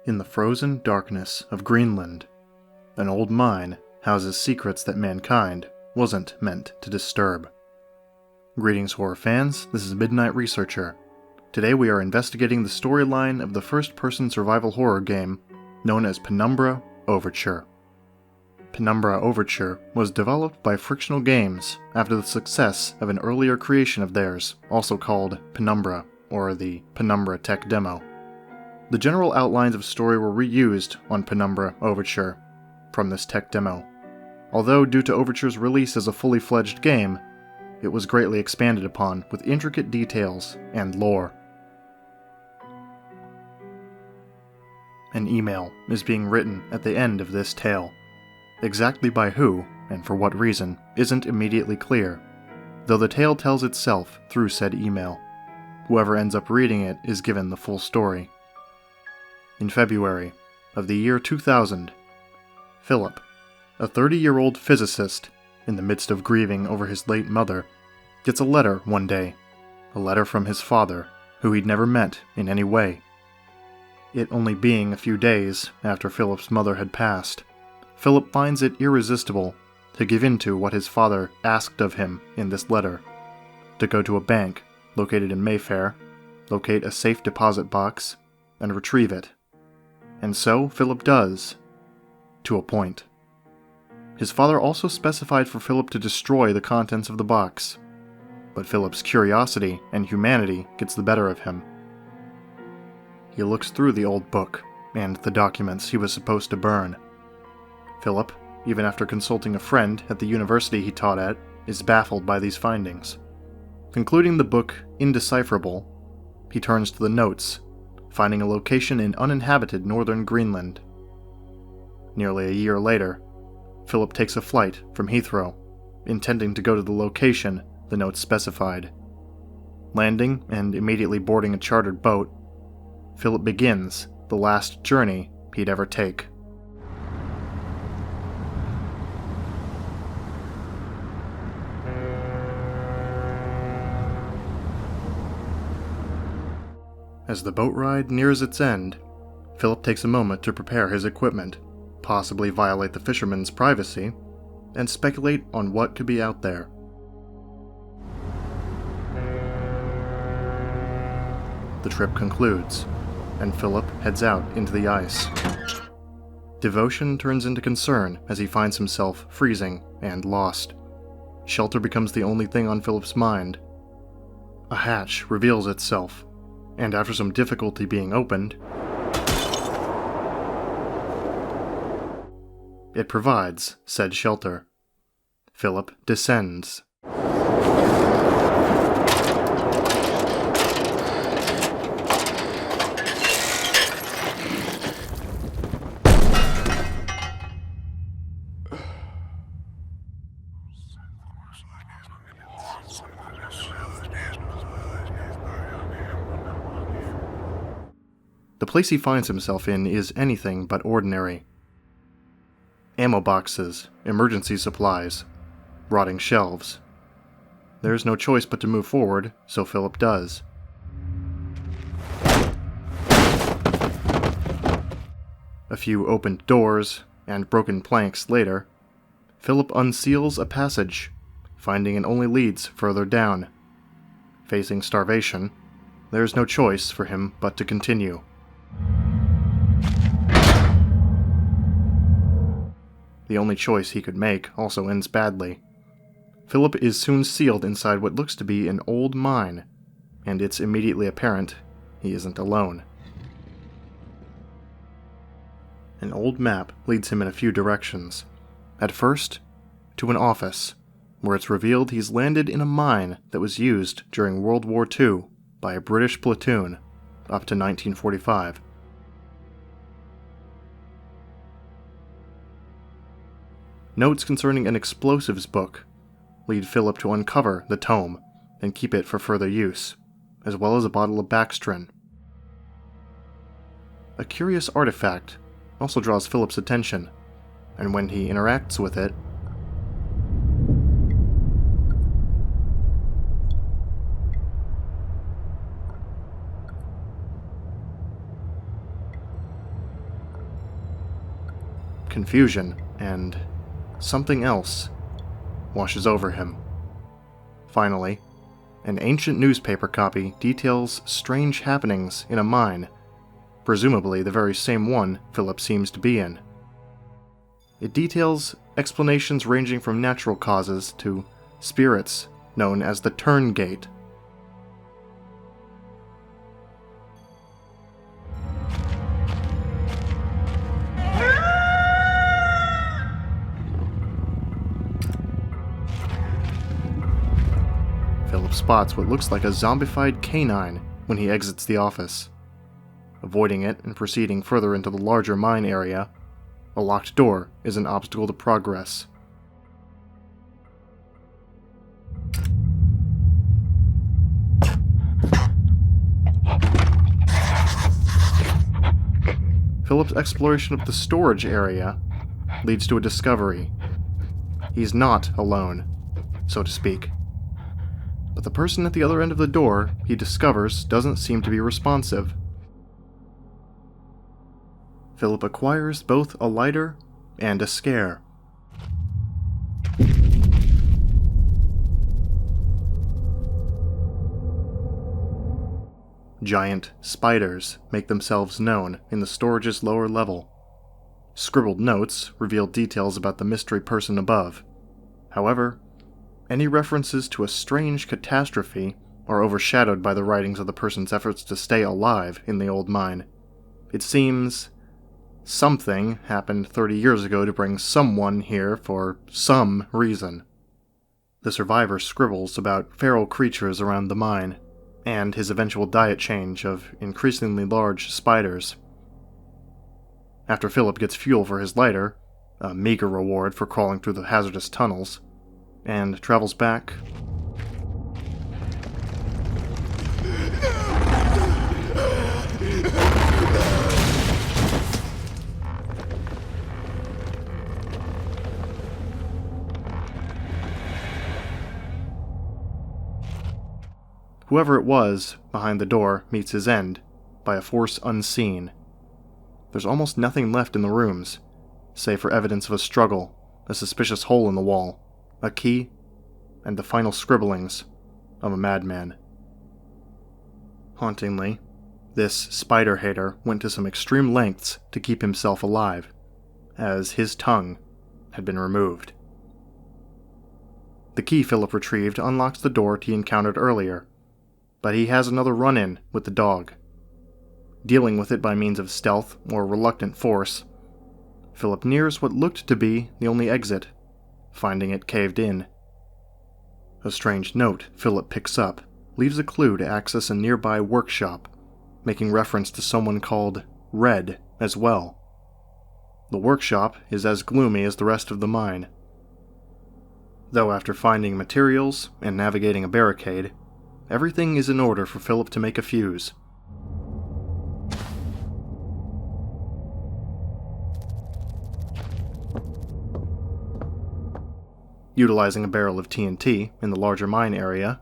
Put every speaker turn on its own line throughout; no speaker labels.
In the frozen darkness of Greenland, an old mine houses secrets that mankind wasn't meant to disturb. Greetings, horror fans, this is Midnight Researcher. Today we are investigating the storyline of the first-person survival horror game known as Penumbra Overture. Penumbra Overture was developed by Frictional Games after the success of an earlier creation of theirs, also called Penumbra, or the Penumbra Tech Demo. The general outlines of story were reused on Penumbra Overture from this tech demo, although due to Overture's release as a fully fledged game, it was greatly expanded upon with intricate details and lore. An email is being written at the end of this tale. Exactly by who, and for what reason, isn't immediately clear, though the tale tells itself through said email. Whoever ends up reading it is given the full story. In February of the year 2000, Philip, a 30-year-old physicist in the midst of grieving over his late mother, gets a letter one day, a letter from his father, who he'd never met in any way. It only being a few days after Philip's mother had passed, Philip finds it irresistible to give in to what his father asked of him in this letter, to go to a bank located in Mayfair, locate a safe deposit box, and retrieve it. And so Philip does, to a point. His father also specified for Philip to destroy the contents of the box, but Philip's curiosity and humanity gets the better of him. He looks through the old book and the documents he was supposed to burn. Philip, even after consulting a friend at the university he taught at, is baffled by these findings. Concluding the book indecipherable, he turns to the notes, finding a location in uninhabited northern Greenland. Nearly a year later, Philip takes a flight from Heathrow, intending to go to the location the notes specified. Landing and immediately boarding a chartered boat, Philip begins the last journey he'd ever take. As the boat ride nears its end, Philip takes a moment to prepare his equipment, possibly violate the fisherman's privacy, and speculate on what could be out there. The trip concludes, and Philip heads out into the ice. Devotion turns into concern as he finds himself freezing and lost. Shelter becomes the only thing on Philip's mind. A hatch reveals itself, and after some difficulty being opened, it provides said shelter. Philip descends. The place he finds himself in is anything but ordinary. Ammo boxes, emergency supplies, rotting shelves. There's no choice but to move forward, so Philip does. A few opened doors and broken planks later, Philip unseals a passage, finding it only leads further down. Facing starvation, there's no choice for him but to continue. The only choice he could make also ends badly. Philip is soon sealed inside what looks to be an old mine, and it's immediately apparent he isn't alone. An old map leads him in a few directions. At first, to an office, where it's revealed he's landed in a mine that was used during World War II by a British platoon up to 1945. Notes concerning an explosives book lead Philip to uncover the tome and keep it for further use, as well as a bottle of Baxtrin. A curious artifact also draws Philip's attention, and when he interacts with it, confusion, and something else washes over him. Finally, an ancient newspaper copy details strange happenings in a mine, presumably the very same one Philip seems to be in. It details explanations ranging from natural causes to spirits known as the Turn Gate. Philip spots what looks like a zombified canine when he exits the office. Avoiding it and proceeding further into the larger mine area, a locked door is an obstacle to progress. Philip's exploration of the storage area leads to a discovery. He's not alone, so to speak. But the person at the other end of the door he discovers doesn't seem to be responsive. Philip acquires both a lighter and a scare. Giant spiders make themselves known in the storage's lower level. Scribbled notes reveal details about the mystery person above. However, any references to a strange catastrophe are overshadowed by the writings of the person's efforts to stay alive in the old mine. It seems something happened 30 years ago to bring someone here for some reason. The survivor scribbles about feral creatures around the mine, and his eventual diet change of increasingly large spiders. After Philip gets fuel for his lighter, a meager reward for crawling through the hazardous tunnels, and travels back, whoever it was behind the door meets his end by a force unseen. There's almost nothing left in the rooms, save for evidence of a struggle, a suspicious hole in the wall, a key, and the final scribblings of a madman. Hauntingly, this spider hater went to some extreme lengths to keep himself alive, as his tongue had been removed. The key Philip retrieved unlocks the door he encountered earlier, but he has another run-in with the dog. Dealing with it by means of stealth or reluctant force, Philip nears what looked to be the only exit, finding it caved in. A strange note Philip picks up leaves a clue to access a nearby workshop, making reference to someone called Red as well. The workshop is as gloomy as the rest of the mine. Though after finding materials and navigating a barricade, everything is in order for Philip to make a fuse. Utilizing a barrel of TNT in the larger mine area,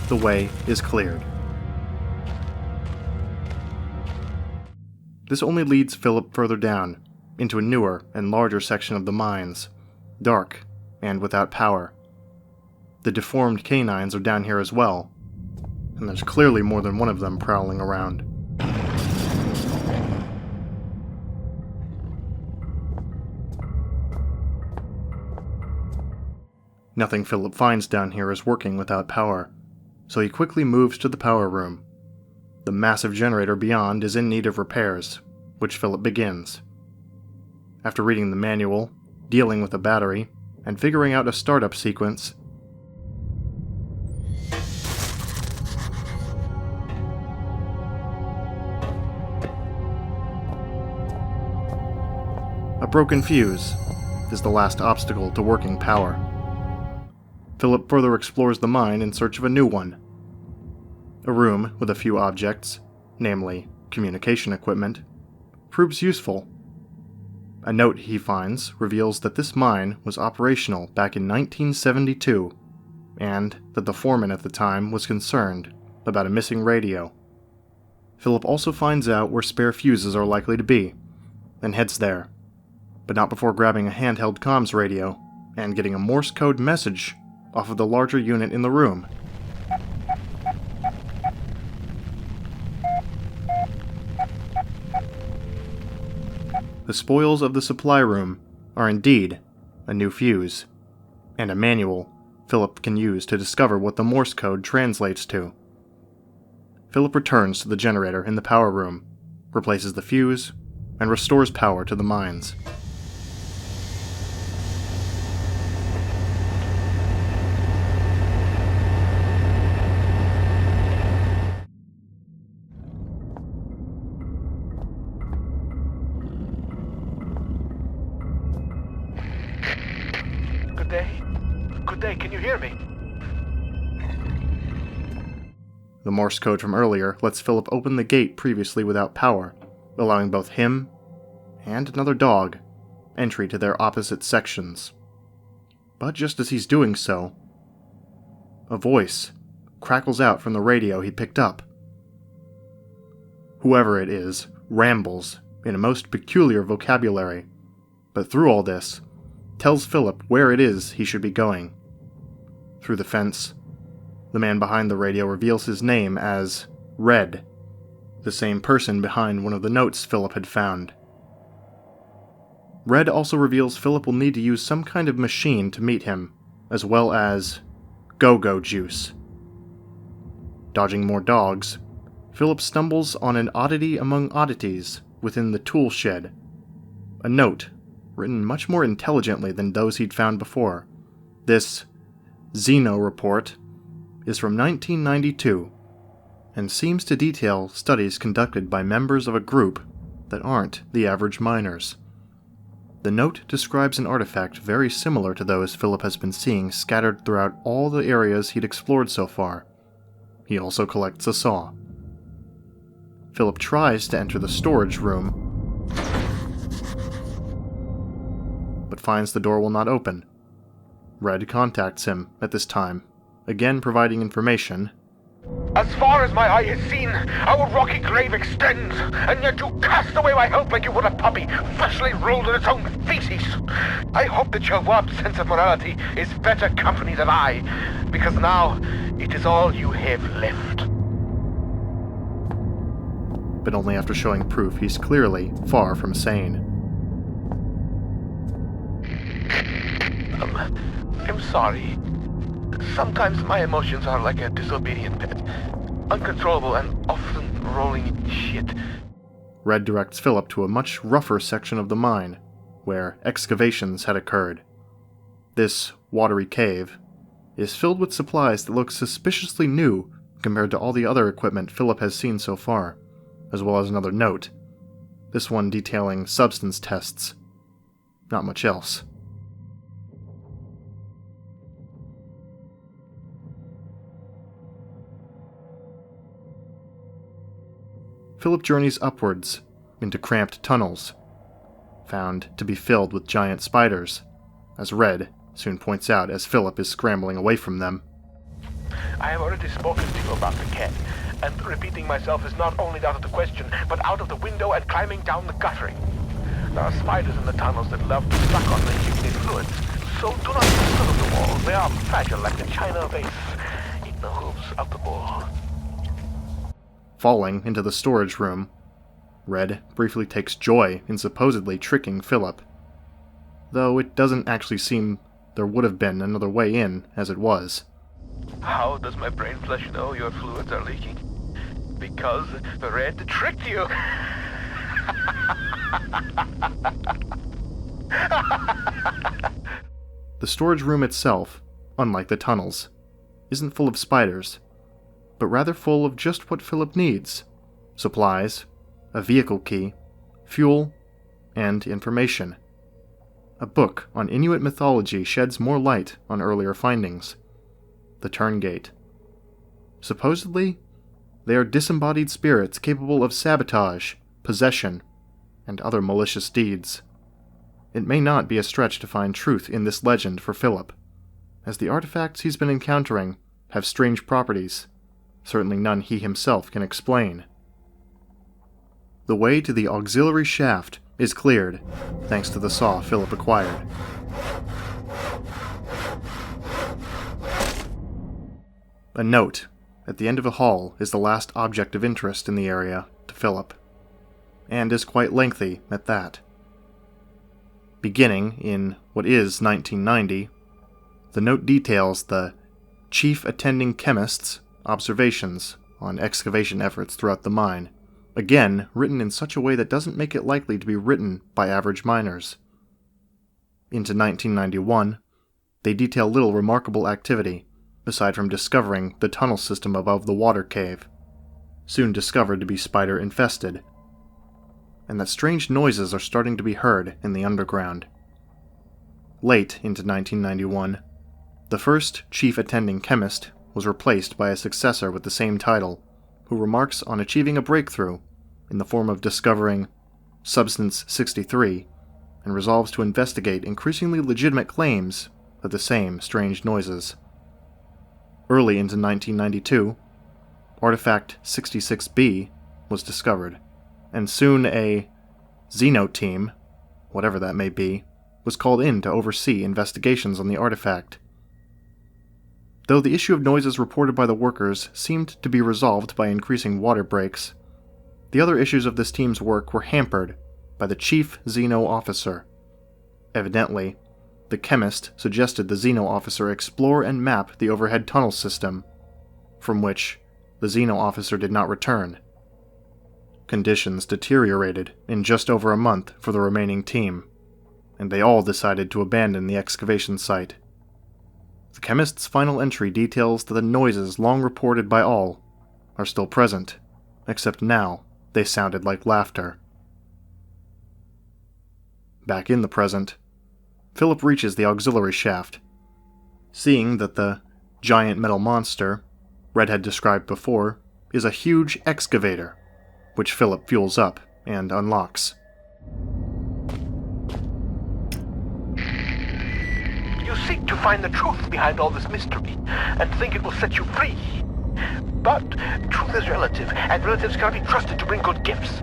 the way is cleared. This only leads Philip further down, into a newer and larger section of the mines, dark and without power. The deformed canines are down here as well, and there's clearly more than one of them prowling around. Nothing Philip finds down here is working without power, so he quickly moves to the power room. The massive generator beyond is in need of repairs, which Philip begins. After reading the manual, dealing with the battery, and figuring out a startup sequence, a broken fuse is the last obstacle to working power. Philip further explores the mine in search of a new one. A room with a few objects, namely communication equipment, proves useful. A note he finds reveals that this mine was operational back in 1972, and that the foreman at the time was concerned about a missing radio. Philip also finds out where spare fuses are likely to be, and heads there, but not before grabbing a handheld comms radio and getting a Morse code message off of the larger unit in the room. The spoils of the supply room are indeed a new fuse, and a manual Philip can use to discover what the Morse code translates to. Philip returns to the generator in the power room, replaces the fuse, and restores power to the mines.
Good day, can you hear me?
The Morse code from earlier lets Philip open the gate previously without power, allowing both him and another dog entry to their opposite sections. But just as he's doing so, a voice crackles out from the radio he picked up. Whoever it is rambles in a most peculiar vocabulary, but through all this, tells Philip where it is he should be going. Through the fence, the man behind the radio reveals his name as Red, the same person behind one of the notes Philip had found. Red also reveals Philip will need to use some kind of machine to meet him, as well as go-go juice. Dodging more dogs, Philip stumbles on an oddity among oddities within the tool shed. A note, written much more intelligently than those he'd found before. This Xeno report is from 1992, and seems to detail studies conducted by members of a group that aren't the average miners. The note describes an artifact very similar to those Philip has been seeing scattered throughout all the areas he'd explored so far. He also collects a saw. Philip tries to enter the storage room, but finds the door will not open. Red contacts him at this time, again providing information.
As far as my eye has seen, our rocky grave extends, and yet you cast away my hope like you would a puppy, freshly rolled in its own feces. I hope that your warped sense of morality is better company than I, because now it is all you have left.
But only after showing proof he's clearly far from sane.
I'm sorry. Sometimes my emotions are like a disobedient pet, uncontrollable and often rolling in shit.
Red directs Philip to a much rougher section of the mine, where excavations had occurred. This watery cave is filled with supplies that look suspiciously new compared to all the other equipment Philip has seen so far, as well as another note, this one detailing substance tests. Not much else. Philip journeys upwards into cramped tunnels, found to be filled with giant spiders, as Red soon points out as Philip is scrambling away from them.
I have already spoken to you about the cat, and repeating myself is not only out of the question, but out of the window and climbing down the guttering. There are spiders in the tunnels that love to suck on the kidney fluids, so do not disturb the walls. They are fragile like the china vase in the hooves of the bull.
Falling into the storage room, Red briefly takes joy in supposedly tricking Philip, though it doesn't actually seem there would have been another way in as it was.
How does my brain flesh know your fluids are leaking? Because the Red tricked you!
The storage room itself, unlike the tunnels, isn't full of spiders, but rather full of just what Philip needs: supplies, a vehicle key, fuel, and information. A book on Inuit mythology sheds more light on earlier findings. The Turngate. Supposedly, they are disembodied spirits capable of sabotage, possession, and other malicious deeds. It may not be a stretch to find truth in this legend for Philip, as the artifacts he's been encountering have strange properties, certainly none he himself can explain. The way to the auxiliary shaft is cleared, thanks to the saw Philip acquired. A note at the end of a hall is the last object of interest in the area to Philip, and is quite lengthy at that. Beginning in what is 1990, the note details the chief attending chemist's observations on excavation efforts throughout the mine, again written in such a way that doesn't make it likely to be written by average miners. Into 1991, they detail little remarkable activity, aside from discovering the tunnel system above the water cave, soon discovered to be spider-infested, and that strange noises are starting to be heard in the underground. Late into 1991, the first chief attending chemist was replaced by a successor with the same title, who remarks on achieving a breakthrough in the form of discovering Substance 63, and resolves to investigate increasingly legitimate claims of the same strange noises. Early into 1992, Artifact 66B was discovered, and soon a Xeno team, whatever that may be, was called in to oversee investigations on the artifact. Though the issue of noises reported by the workers seemed to be resolved by increasing water breaks, the other issues of this team's work were hampered by the chief Xeno officer. Evidently, the chemist suggested the Xeno officer explore and map the overhead tunnel system, from which the Xeno officer did not return. Conditions deteriorated in just over a month for the remaining team, and they all decided to abandon the excavation site. The chemist's final entry details that the noises long reported by all are still present, except now they sounded like laughter. Back in the present, Philip reaches the auxiliary shaft. Seeing that the giant metal monster Red had described before is a huge excavator, which Philip fuels up and unlocks.
You seek to find the truth behind all this mystery, and think it will set you free. But truth is relative, and relatives cannot be trusted to bring good gifts.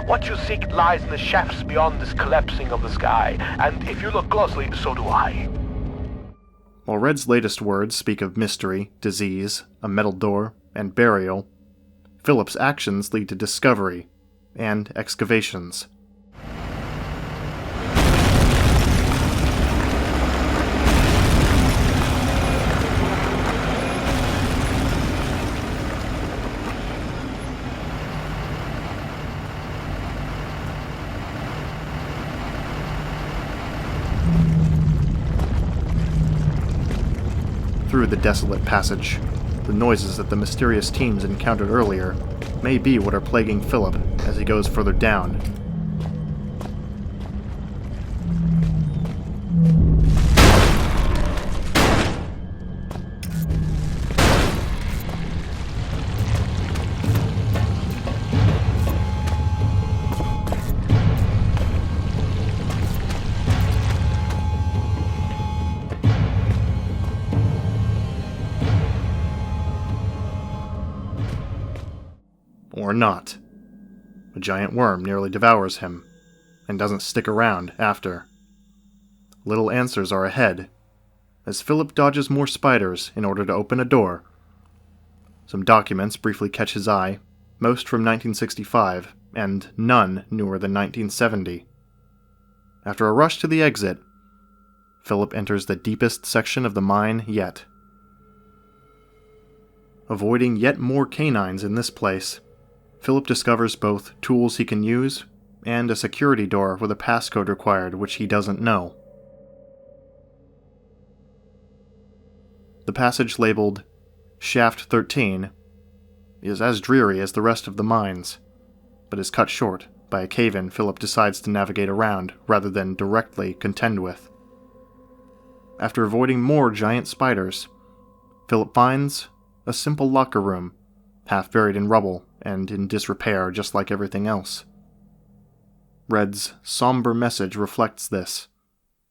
What you seek lies in the shafts beyond this collapsing of the sky, and if you look closely, so do I.
While Red's latest words speak of mystery, disease, a metal door, and burial, Philip's actions lead to discovery and excavations. Through the desolate passage, the noises that the mysterious teams encountered earlier may be what are plaguing Philip as he goes further down. Or not. A giant worm nearly devours him, and doesn't stick around after. Little answers are ahead, as Philip dodges more spiders in order to open a door. Some documents briefly catch his eye, most from 1965, and none newer than 1970. After a rush to the exit, Philip enters the deepest section of the mine yet. Avoiding yet more canines in this place, Philip discovers both tools he can use and a security door with a passcode required which he doesn't know. The passage labeled Shaft 13 is as dreary as the rest of the mines, but is cut short by a cave-in Philip decides to navigate around rather than directly contend with. After avoiding more giant spiders, Philip finds a simple locker room, half buried in rubble and in disrepair just like everything else. Red's somber message reflects this,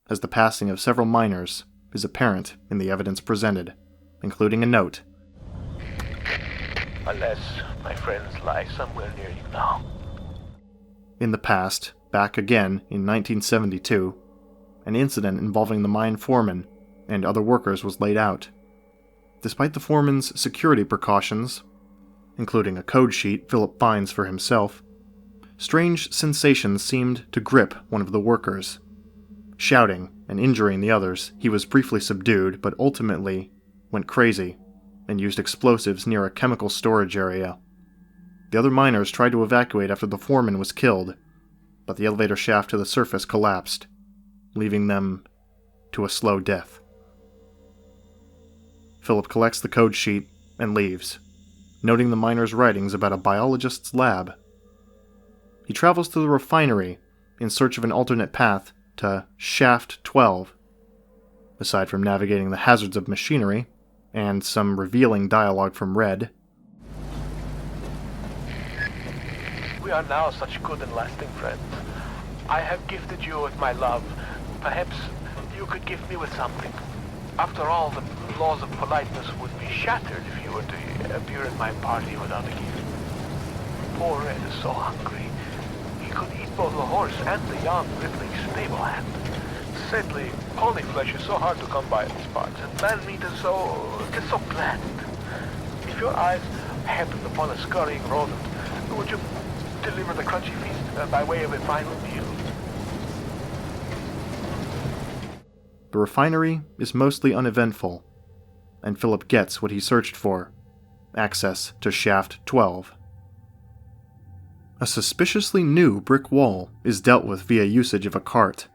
as the passing of several miners is apparent in the evidence presented, including a note.
Unless my friends lie somewhere near you now.
In the past, back again in 1972, an incident involving the mine foreman and other workers was laid out. Despite the foreman's security precautions, including a code sheet Philip finds for himself, strange sensations seemed to grip one of the workers. Shouting and injuring the others, he was briefly subdued, but ultimately went crazy and used explosives near a chemical storage area. The other miners tried to evacuate after the foreman was killed, but the elevator shaft to the surface collapsed, leaving them to a slow death. Philip collects the code sheet and leaves, noting the miners' writings about a biologist's lab. He travels to the refinery in search of an alternate path to Shaft 12. Aside from navigating the hazards of machinery, and some revealing dialogue from Red.
We are now such good and lasting friends. I have gifted you with my love. Perhaps you could gift me with something. After all, the laws of politeness would be shattered if you were to appear at my party without a gift. Poor Red is so hungry. He could eat both the horse and the young rippling stable hand. Sadly, pony flesh is so hard to come by in these parts, and man meat is it's so bland. If your eyes happened upon a scurrying rodent, would you deliver the crunchy feast by way of a final meal?
The refinery is mostly uneventful, and Philip gets what he searched for: access to Shaft 12. A suspiciously new brick wall is dealt with via usage of a cart.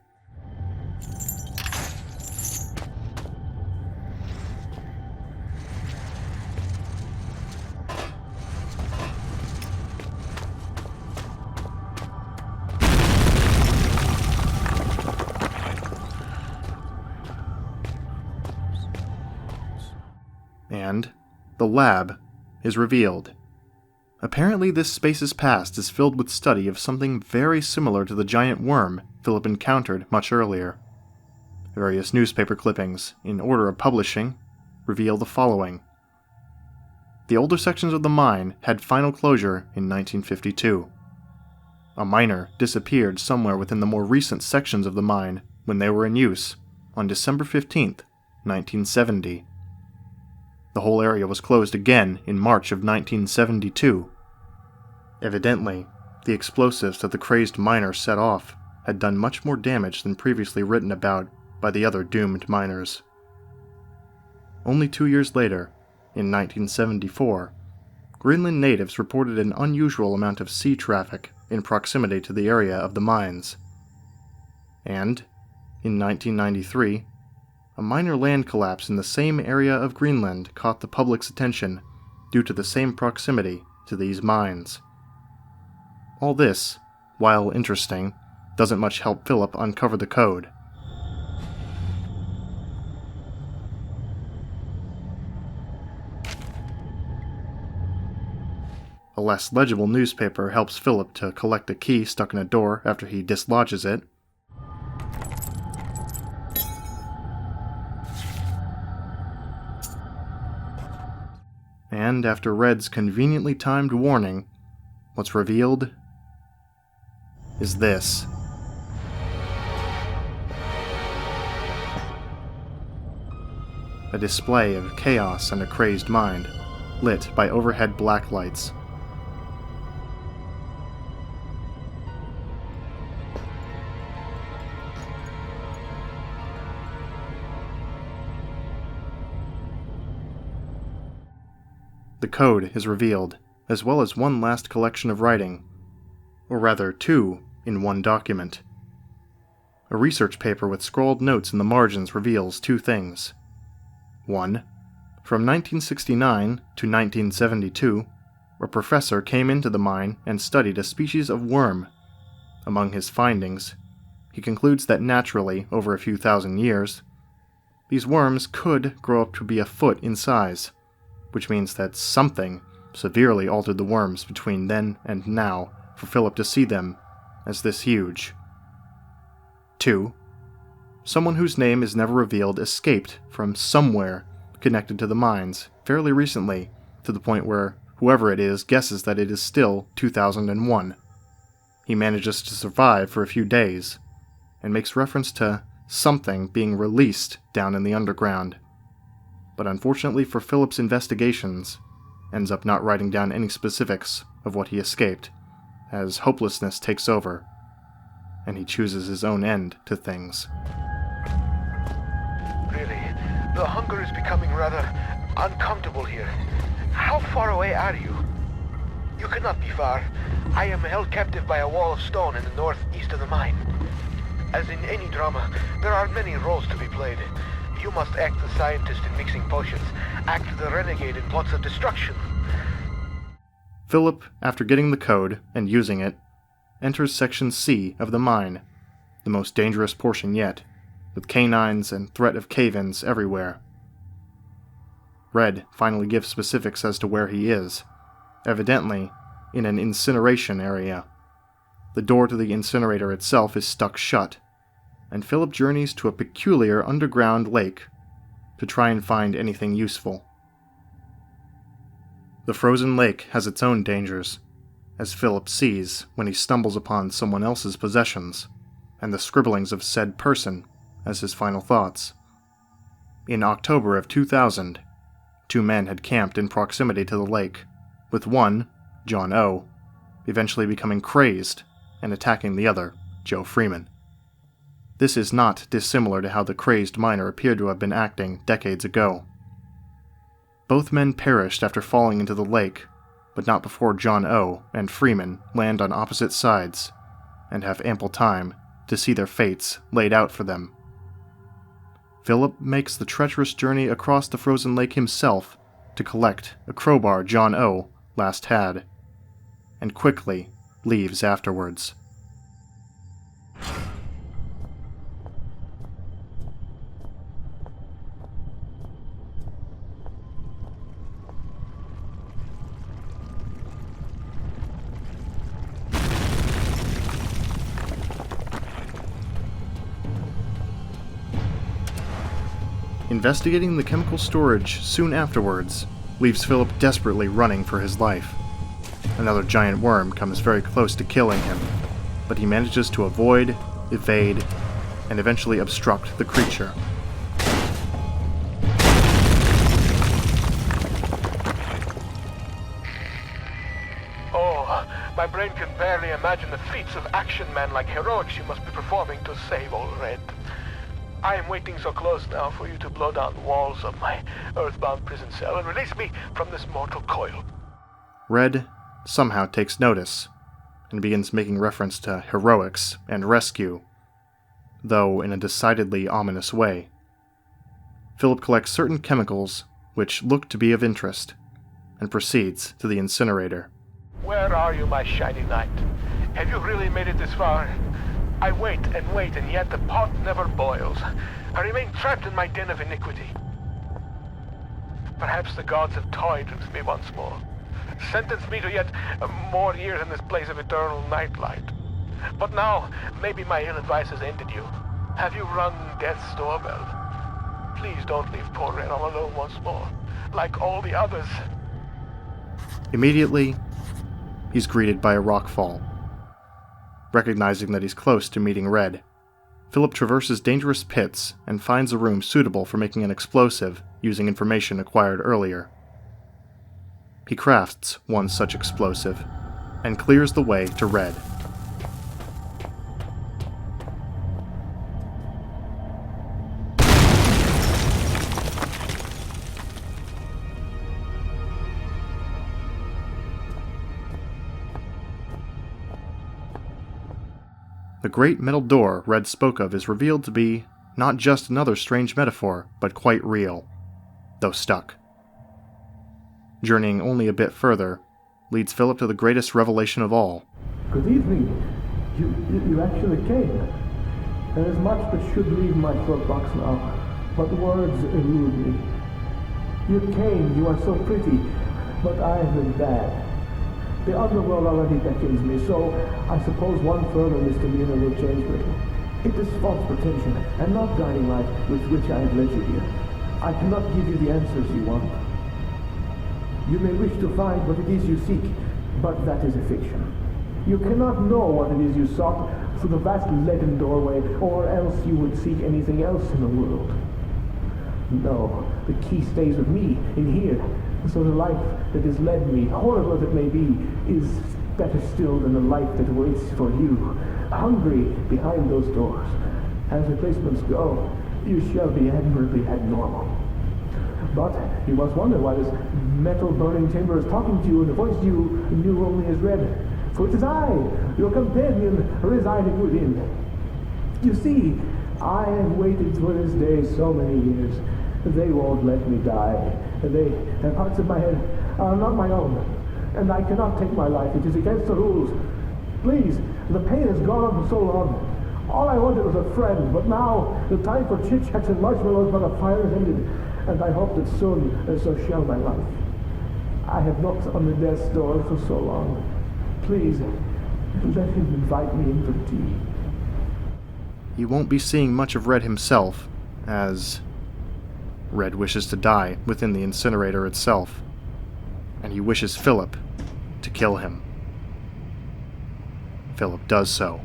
And the lab is revealed. Apparently this space's past is filled with study of something very similar to the giant worm Philip encountered much earlier. Various newspaper clippings, in order of publishing, reveal the following. The older sections of the mine had final closure in 1952. A miner disappeared somewhere within the more recent sections of the mine when they were in use on December 15th, 1970. The whole area was closed again in March of 1972. Evidently, the explosives that the crazed miner set off had done much more damage than previously written about by the other doomed miners. Only 2 years later, in 1974, Greenland natives reported an unusual amount of sea traffic in proximity to the area of the mines. And, in 1993, a minor land collapse in the same area of Greenland caught the public's attention due to the same proximity to these mines. All this, while interesting, doesn't much help Philip uncover the code. A less legible newspaper helps Philip to collect a key stuck in a door after he dislodges it. And after Red's conveniently timed warning, what's revealed is this. A display of chaos and a crazed mind, lit by overhead black lights. The code is revealed, as well as one last collection of writing, or rather two in one document. A research paper with scrawled notes in the margins reveals two things. 1. From 1969 to 1972, a professor came into the mine and studied a species of worm. Among his findings, he concludes that naturally, over a few thousand years, these worms could grow up to be a foot in size, which means that something severely altered the worms between then and now for Philip to see them as this huge. 2. someone whose name is never revealed escaped from somewhere connected to the mines fairly recently, to the point where whoever it is guesses that it is still 2001. He manages to survive for a few days, and makes reference to something being released down in the underground. But unfortunately for Philip's investigations, ends up not writing down any specifics of what he escaped, as hopelessness takes over, and he chooses his own end to things.
Really, the hunger is becoming rather uncomfortable here. How far away are you? You cannot be far. I am held captive by a wall of stone in the northeast of the mine. As in any drama, there are many roles to be played. You must act the scientist in mixing potions, act the renegade in plots of destruction.
Philip, after getting the code and using it, enters Section C of the mine, the most dangerous portion yet, with canines and threat of cave-ins everywhere. Red finally gives specifics as to where he is, evidently in an incineration area. The door to the incinerator itself is stuck shut, and Philip journeys to a peculiar underground lake to try and find anything useful. The frozen lake has its own dangers, as Philip sees when he stumbles upon someone else's possessions, and the scribblings of said person as his final thoughts. In October of 2000, 2 men had camped in proximity to the lake, with one, John O., eventually becoming crazed and attacking the other, Joe Freeman. This is not dissimilar to how the crazed miner appeared to have been acting decades ago. Both men perished after falling into the lake, but not before John O. and Freeman land on opposite sides and have ample time to see their fates laid out for them. Philip makes the treacherous journey across the frozen lake himself to collect a crowbar John O. last had, and quickly leaves afterwards. Investigating the chemical storage soon afterwards leaves Philip desperately running for his life. Another giant worm comes very close to killing him, but he manages to avoid, evade, and eventually obstruct the creature.
Oh, my brain can barely imagine the feats of action man-like heroics you must be performing to save old Red. I am waiting so close now for you to blow down the walls of my earthbound prison cell and release me from this mortal coil.
Red somehow takes notice and begins making reference to heroics and rescue, though in a decidedly ominous way. Philip collects certain chemicals which look to be of interest and proceeds to the incinerator.
Where are you, my shiny knight? Have you really made it this far? I wait, and yet the pot never boils. I remain trapped in my den of iniquity. Perhaps the gods have toyed with me once more. Sentenced me to yet more years in this place of eternal nightlight. But now, maybe my ill advice has ended you. Have you rung death's doorbell? Please don't leave poor Red all alone once more, like all the others.
Immediately, he's greeted by a rockfall. Recognizing that he's close to meeting Red, Philip traverses dangerous pits and finds a room suitable for making an explosive using information acquired earlier. He crafts one such explosive and clears the way to Red. The great metal door Red spoke of is revealed to be not just another strange metaphor, but quite real, though stuck. Journeying only a bit further leads Philip to the greatest revelation of all.
Good evening. You actually came. There is much that should leave my throat box now, but words elude me. You came, you are so pretty, but I have been bad. The underworld already beckons me, so I suppose one further misdemeanor will change little. It is false pretension, and not guiding light with which I have led you here. I cannot give you the answers you want. You may wish to find what it is you seek, but that is a fiction. You cannot know what it is you sought through the vast leaden doorway, or else you would seek anything else in the world. No, the key stays with me, in here. So the life that has led me, horrible as it may be, is better still than the life that waits for you, hungry behind those doors. As replacements go, you shall be admirably abnormal. But you must wonder why this metal burning chamber is talking to you in a voice you knew only as Red. For it is I, your companion, residing within. You see, I have waited for this day so many years. They won't let me die. And parts of my head are not my own. And I cannot take my life. It is against the rules. Please, the pain has gone on for so long. All I wanted was a friend, but now the time for chit-chats and marshmallows by the fire has ended, and I hope that soon so shall my life. I have knocked on the death's door for so long. Please, let him invite me in for tea.
You won't be seeing much of Red himself, as Red wishes to die within the incinerator itself, and he wishes Philip to kill him. Philip does so.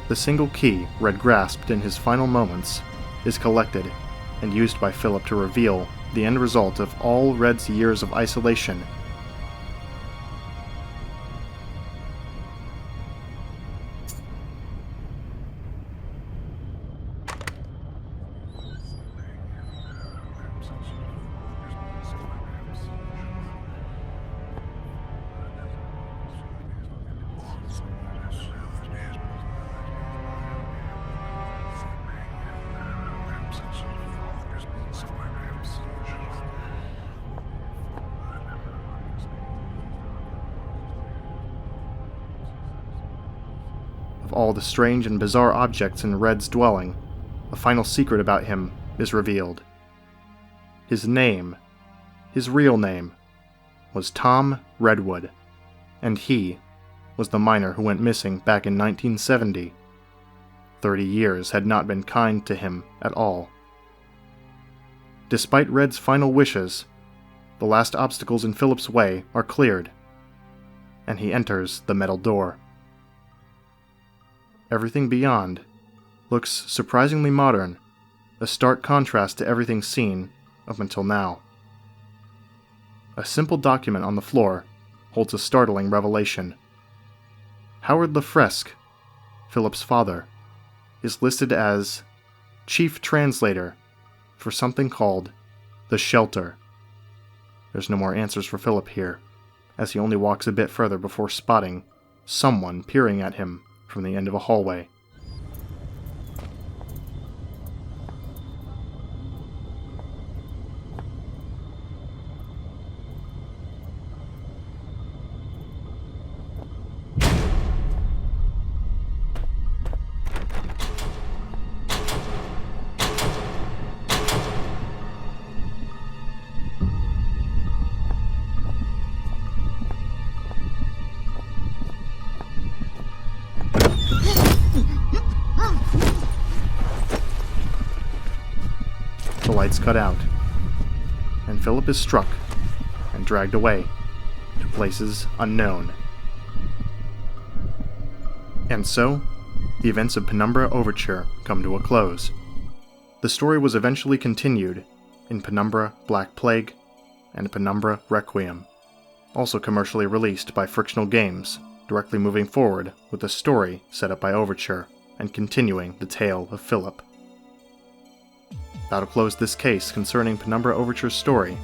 The single key Red grasped in his final moments is collected and used by Philip to reveal the end result of all Red's years of isolation. Of all the strange and bizarre objects in Red's dwelling, a final secret about him is revealed. His name, his real name, was Tom Redwood, and he was the miner who went missing back in 1970. 30 years had not been kind to him at all. Despite Red's final wishes, the last obstacles in Philip's way are cleared, and he enters the metal door. Everything beyond looks surprisingly modern, a stark contrast to everything seen up until now. A simple document on the floor holds a startling revelation. Howard Lefresque, Philip's father, is listed as chief translator for something called the Shelter. There's no more answers for Philip here, as he only walks a bit further before spotting someone peering at him from the end of a hallway. The lights cut out, and Philip is struck and dragged away to places unknown. And so, the events of Penumbra Overture come to a close. The story was eventually continued in Penumbra Black Plague and Penumbra Requiem, also commercially released by Frictional Games, directly moving forward with the story set up by Overture and continuing the tale of Philip. That'll close this case concerning Penumbra Overture's story.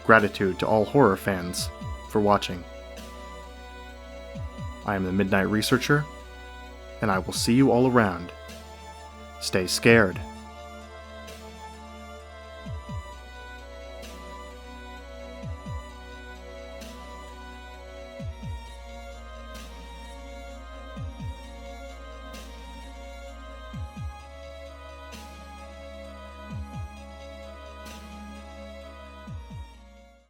Gratitude to all horror fans for watching. I am the Midnight Researcher, and I will see you all around. Stay scared.